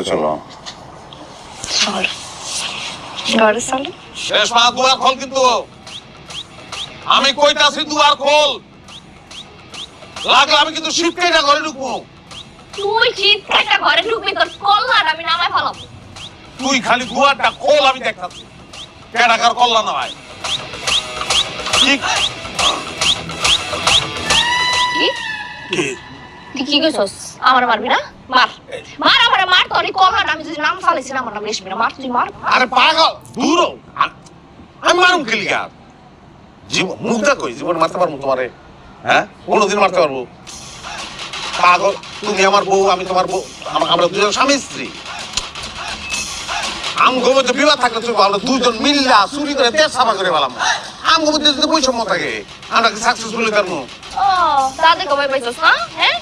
ঘরে চলো চল ঘরে চল রেশমা দুয়ার খোল কিন্তু আমি কইতাছি দুয়ার খোল লাগলে আমি কিন্তু শিবকাইটা ঘরে ঢুকবো তুই চিৎ একটা ঘরে ঢুকবি তোর কল্লার আমি নামায় ফেলাবো তুই খালি দুয়ারটা খোল আমি দেখাচ্ছি কেডাকার কল্লা না ভাই ঠিক কি তুই কি কইছস আমার মারবি না মার মার আমারে মার তোর কল্লার আমি যদি নাম ফালাইছি না আমার নাম রেশমি না মার তুই মার আরে পাগল দূর হ। আমি মারুম খেলি আর জীবন মুখটা কই জীবন মারতে পারবো তোমারে হ্যাঁ কোনোদিন মারতে পারবো পাগল তুমি আমার বউ আমি তোমার বউ আমরা দুজন স্বামী স্ত্রী আমগো মধ্যে বিবাদ থাকলে তুই আমরা দুজন মিল্লা চুরি করে তেল সাফা করে পেলাম আমগো মধ্যে যদি বৈষম্য থাকে আমরা কি সাকসেসফুল পারবো ও দাদা কবে পাইছস না হ্যাঁ